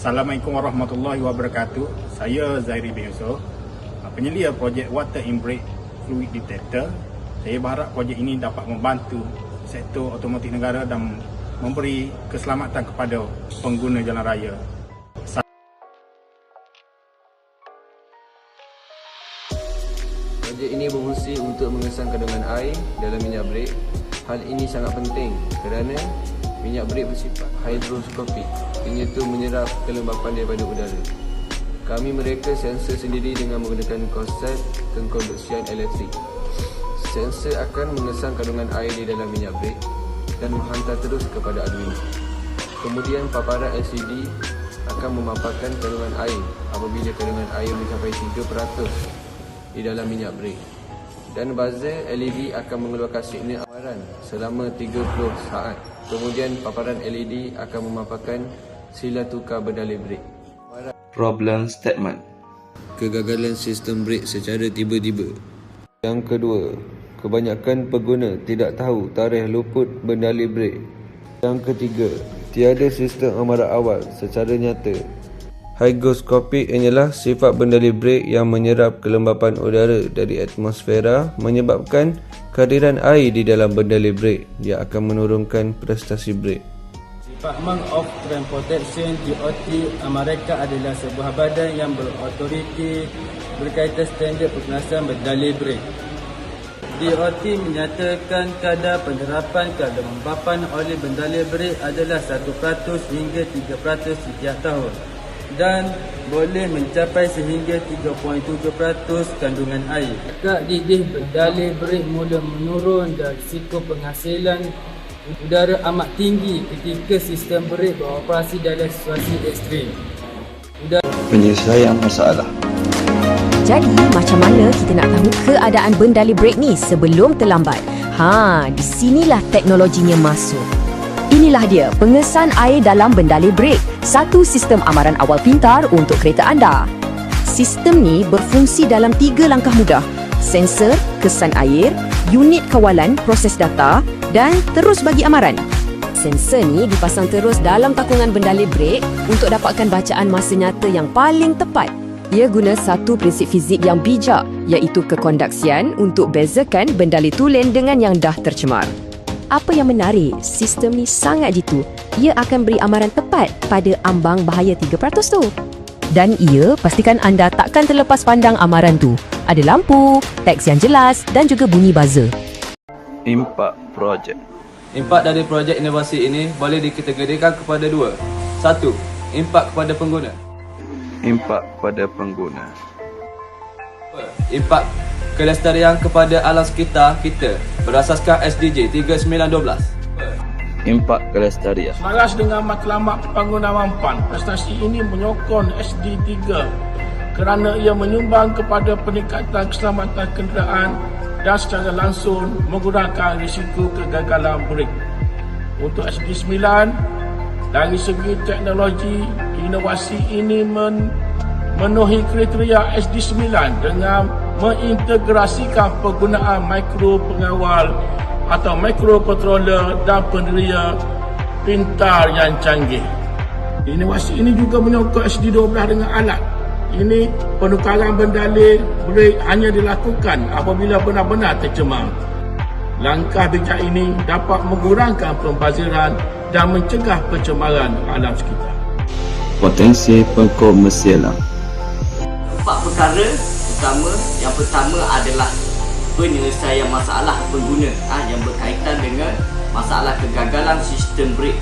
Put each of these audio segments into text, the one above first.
Assalamualaikum warahmatullahi wabarakatuh. Saya Zairi bin Yusof, penyelia projek Water in Brake Fluid Detector. Saya berharap projek ini dapat membantu sektor otomotif negara dan memberi keselamatan kepada pengguna jalan raya. Projek ini berfungsi untuk mengesan kandungan air dalam minyak brake. Hal ini sangat penting kerana minyak brake bersifat hidroskopik, iaitu menyerap kelembapan daripada udara. Kami mereka sensor sendiri dengan menggunakan konsep pengkonduksian elektrik. Sensor akan mengesan kandungan air di dalam minyak brake dan menghantar terus kepada Arduino. Kemudian paparan LCD akan memaparkan kandungan air apabila kandungan air mencapai 3% di dalam minyak brake. Dan buzzer LED akan mengeluarkan signal amaran selama 30 saat. Kemudian paparan LED akan memaparkan sila tukar berdalih brake. Problem statement. Kegagalan sistem brake secara tiba-tiba. Yang kedua, kebanyakan pengguna tidak tahu tarikh luput berdalih brake. Yang ketiga, tiada sistem amaran awal secara nyata. Hygroskopik ialah sifat bendalih brake yang menyerap kelembapan udara dari atmosfera menyebabkan kehadiran air di dalam bendalih brake yang akan menurunkan prestasi brake. Department of Transportation DOT Amerika adalah sebuah badan yang berautoriti berkaitan standard penguasaan bendalih brake. DOT menyatakan kadar penerapan kelembapan oleh bendalih brake adalah 1% hingga 3% setiap tahun dan boleh mencapai sehingga 3.7% kandungan air. Akak didih bendalih brake mula menurun dan risiko penghasilan udara amat tinggi ketika sistem brake beroperasi dalam situasi ekstrim. Penyelesaian masalah. Jadi macam mana kita nak tahu keadaan bendalih brake ni sebelum terlambat? Di sinilah teknologinya masuk. Inilah dia pengesan air dalam bendalih brake, satu sistem amaran awal pintar untuk kereta anda. Sistem ni berfungsi dalam 3 langkah mudah: sensor, kesan air, unit kawalan proses data dan terus bagi amaran. Sensor ni dipasang terus dalam takungan bendalih brake untuk dapatkan bacaan masa nyata yang paling tepat. Ia guna satu prinsip fizik yang bijak, iaitu kekondaksian untuk bezakan bendalih tulen dengan yang dah tercemar. Apa yang menarik, sistem ni sangat jitu. Ia akan beri amaran tepat pada ambang bahaya 3% tu. Dan ia pastikan anda takkan terlepas pandang amaran tu. Ada lampu, teks yang jelas dan juga bunyi buzzer. Impak projek. Impak dari projek inovasi ini boleh dikategorikan kepada 2. 1. Impak kepada pengguna. Impak pada pengguna. 2. Impak kelestarian kepada alam sekitar kita berasaskan SDG 3912. Impak kelestarian. Selaras dengan matlamat pembangunan mampan, prestasi ini menyokong SD3 kerana ia menyumbang kepada peningkatan keselamatan kenderaan dan secara langsung mengurangkan risiko kegagalan brake. Untuk SD9, dari segi teknologi, inovasi ini memenuhi kriteria SD9 dengan mengintegrasikan penggunaan mikro pengawal atau microcontroller dan penderia pintar yang canggih. Inovasi ini juga menyokong SD12 dengan alat. Ini penukaran bendalih brake hanya dilakukan apabila benar-benar tercemar. Langkah bijak ini dapat mengurangkan pembaziran dan mencegah pencemaran alam sekitar. Potensi pengkomersialan. 4 perkara utama. Yang pertama adalah penyelesaian masalah pengguna yang berkaitan dengan masalah kegagalan sistem brake.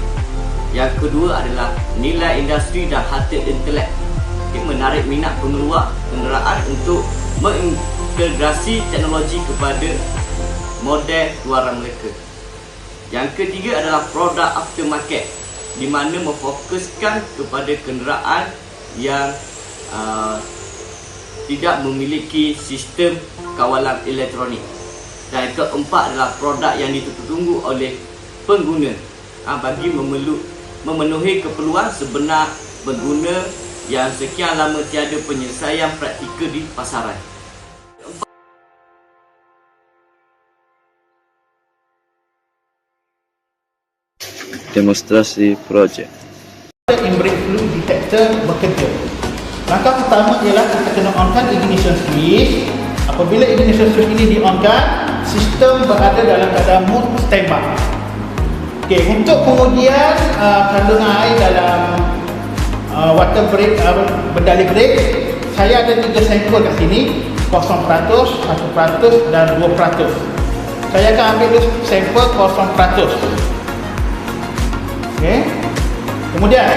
Yang kedua adalah nilai industri dan harta intelek. Ia menarik minat pengeluar kenderaan untuk mengintegrasi teknologi kepada model keluaran mereka. Yang ketiga adalah produk aftermarket, di mana memfokuskan kepada kenderaan yang tidak memiliki sistem kawalan elektronik. Dan yang keempat adalah produk yang ditunggu oleh pengguna bagi memenuhi keperluan sebenar pengguna yang sekian lama tiada penyelesaian praktikal di pasaran. Demonstrasi projek. In Brake Fluid Detector kita bekerja. Langkah pertama ialah kita kena onkan ignition switch. Apabila ignition switch ini di-onkan, sistem berada dalam keadaan mode standby. Okey, untuk pengujian kandungan air dalam water brake, bendali brake, saya ada 3 sampel kat sini, 0%, 1% dan 2%. Saya akan ambil dulu sampel 0%. Okey. Kemudian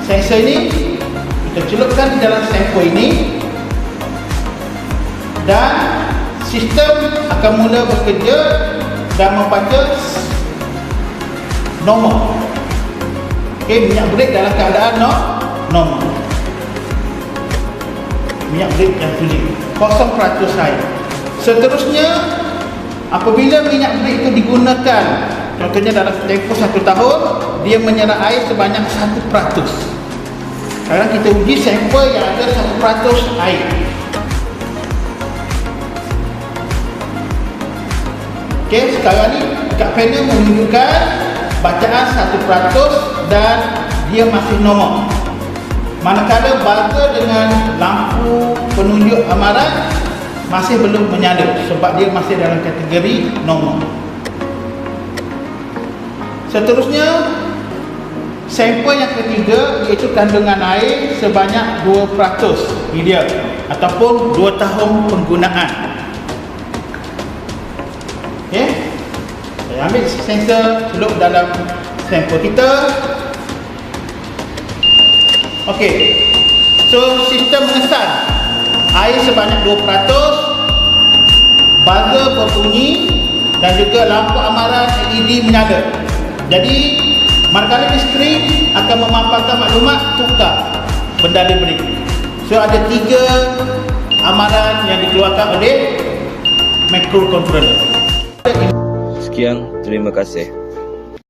sensor ini kita celupkan di dalam sampel ini dan sistem akan mula bekerja dan membaca normal. Okey, minyak brake dalam keadaan normal. Minyak brake yang tulis 0% air. Seterusnya, apabila minyak brake itu digunakan, contohnya dalam tempoh 1 tahun, dia menyerap air sebanyak 1%. Sekarang kita uji sampel yang ada 1% air. Okey, sekarang ni kat panel menunjukkan bacaan 1% dan dia masih normal. Manakala buzzer dengan lampu penunjuk amaran masih belum menyala sebab dia masih dalam kategori normal. Seterusnya, sampel yang ketiga iaitu kandungan air sebanyak 2%. Ini dia, ataupun 2 tahun penggunaan. Okey, saya ambil sensor, celup dalam sampel kita. Okey, so sistem mengesan air sebanyak 2%, buzzer berbunyi dan juga lampu amaran LED menyala. Jadi manakala di skrin akan memaparkan maklumat tukar bendali brake. So ada 3 amaran yang dikeluarkan oleh microcontroller. Sekian, terima kasih.